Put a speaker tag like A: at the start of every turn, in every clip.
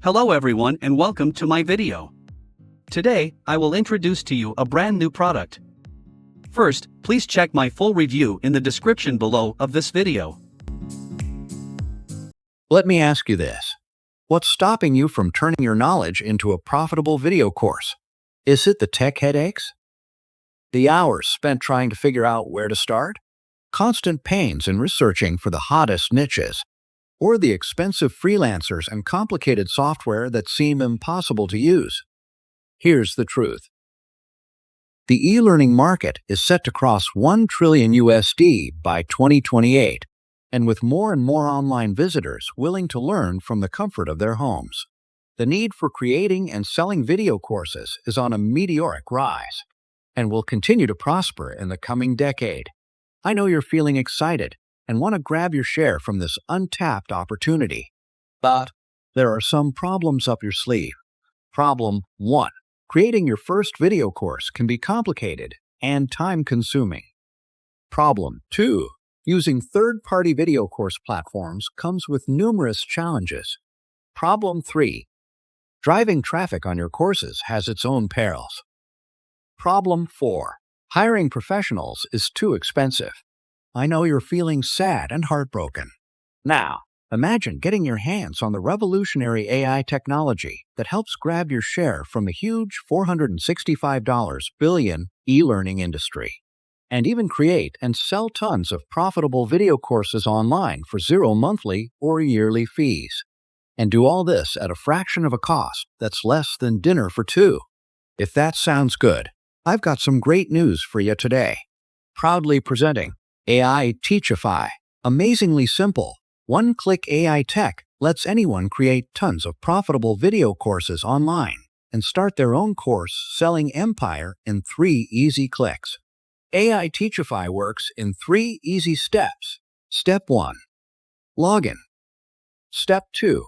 A: Hello everyone and welcome to my video. Today, I will introduce to you a brand new product. First, please check my full review in the description below of this video.
B: Let me ask you this. What's stopping you from turning your knowledge into a profitable video course? Is it the tech headaches? The hours spent trying to figure out where to start? Constant pains in researching for the hottest niches? Or the expensive freelancers and complicated software that seem impossible to use? Here's the truth. The e-learning market is set to cross $1 trillion USD by 2028, and with more and more online visitors willing to learn from the comfort of their homes, the need for creating and selling video courses is on a meteoric rise and will continue to prosper in the coming decade. I know you're feeling excited and want to grab your share from this untapped opportunity. But there are some problems up your sleeve. Problem 1. Creating your first video course can be complicated and time-consuming. Problem 2. Using third-party video course platforms comes with numerous challenges. Problem 3. Driving traffic on your courses has its own perils. Problem 4. Hiring professionals is too expensive. I know you're feeling sad and heartbroken. Now, imagine getting your hands on the revolutionary AI technology that helps grab your share from the huge $465 billion e-learning industry, and even create and sell tons of profitable video courses online for zero monthly or yearly fees. And do all this at a fraction of a cost that's less than dinner for two. If that sounds good, I've got some great news for you today. Proudly presenting AI Teachify. Amazingly simple, one-click AI tech lets anyone create tons of profitable video courses online and start their own course-selling empire in 3 easy clicks. AI Teachify works in 3 easy steps. Step 1. Login. Step 2.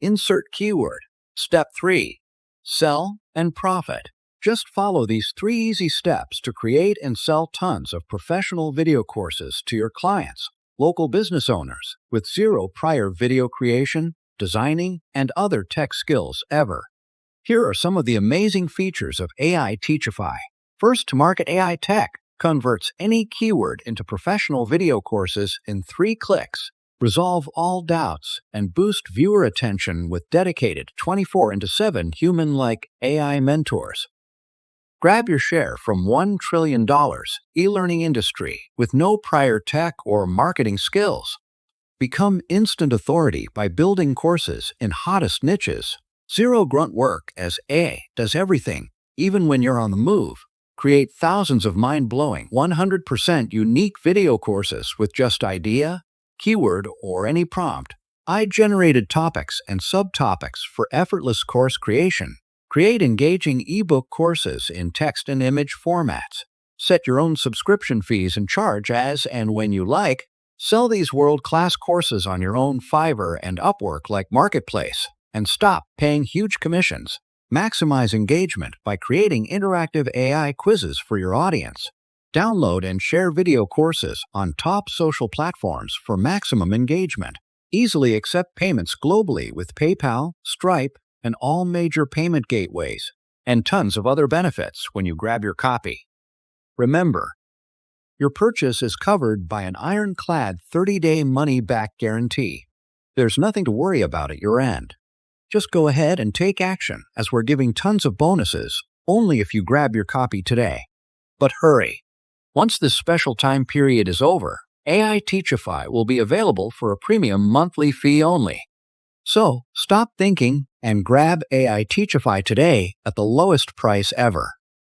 B: Insert keyword. Step 3. Sell and profit. Just follow these 3 easy steps to create and sell tons of professional video courses to your clients, local business owners, with zero prior video creation, designing, and other tech skills ever. Here are some of the amazing features of AI Teachify. First to market AI tech converts any keyword into professional video courses in 3 clicks. Resolve all doubts and boost viewer attention with dedicated 24/7 human-like AI mentors. Grab your share from $1 trillion e-learning industry with no prior tech or marketing skills. Become instant authority by building courses in hottest niches. Zero grunt work as AI does everything, even when you're on the move. Create thousands of mind-blowing, 100% unique video courses with just idea, keyword, or any prompt. AI-generated topics and subtopics for effortless course creation. Create engaging ebook courses in text and image formats. Set your own subscription fees and charge as and when you like. Sell these world-class courses on your own Fiverr and Upwork like Marketplace. And stop paying huge commissions. Maximize engagement by creating interactive AI quizzes for your audience. Download and share video courses on top social platforms for maximum engagement. Easily accept payments globally with PayPal, Stripe, and all major payment gateways, and tons of other benefits when you grab your copy. Remember, your purchase is covered by an ironclad 30-day money-back guarantee. There's nothing to worry about at your end. Just go ahead and take action, as we're giving tons of bonuses only if you grab your copy today. But hurry! Once this special time period is over, AI Teachify will be available for a premium monthly fee only. So, stop thinking and grab AI Teachify today at the lowest price ever.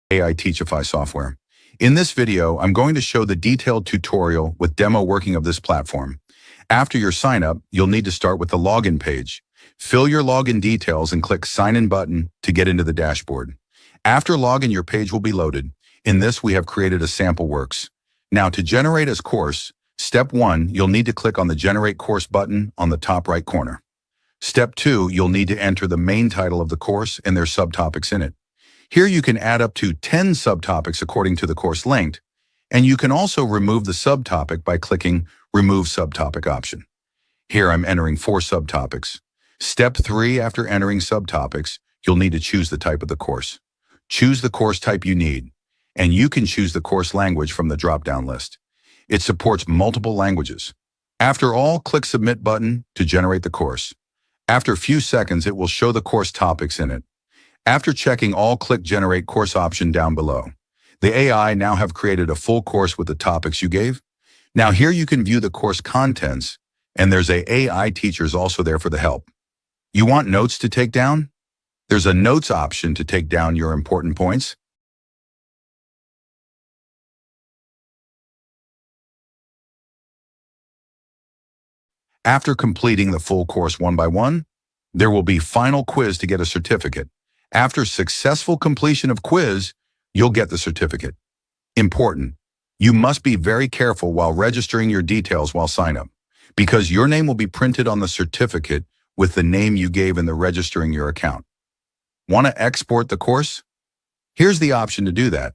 C: AI Teachify software. In this video, I'm going to show the detailed tutorial with demo working of this platform. After your sign up, you'll need to start with the login page. Fill your login details and click Sign In button to get into the dashboard. After login, your page will be loaded. In this, we have created a sample works. Now, to generate a course, step 1, you'll need to click on the Generate Course button on the top right corner. Step 2, you'll need to enter the main title of the course and their subtopics in it. Here you can add up to 10 subtopics according to the course length, and you can also remove the subtopic by clicking Remove Subtopic option. Here I'm entering 4 subtopics. Step 3, after entering subtopics, you'll need to choose the type of the course. Choose the course type you need, and you can choose the course language from the drop-down list. It supports multiple languages. After all, click Submit button to generate the course. After a few seconds, it will show the course topics in it. After checking all, click Generate Course option down below. The AI now have created a full course with the topics you gave. Now here you can view the course contents, and there's AI teachers also there for the help. You want notes to take down? There's a notes option to take down your important points. After completing the full course one by one, there will be final quiz to get a certificate. After successful completion of quiz, you'll get the certificate. Important. You must be very careful while registering your details while sign up, because your name will be printed on the certificate with the name you gave in the registering your account. Want to export the course? Here's the option to do that.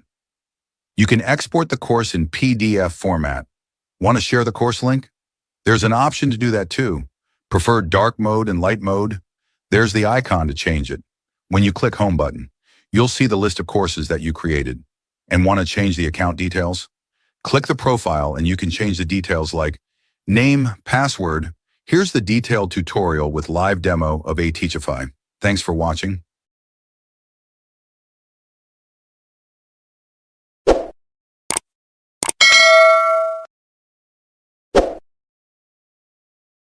C: You can export the course in PDF format. Want to share the course link? There's an option to do that too. Prefer dark mode and light mode? There's the icon to change it. When you click Home button, you'll see the list of courses that you created. And want to change the account details? Click the profile and you can change the details like name, password. Here's the detailed tutorial with live demo of AI Teachify. Thanks for watching.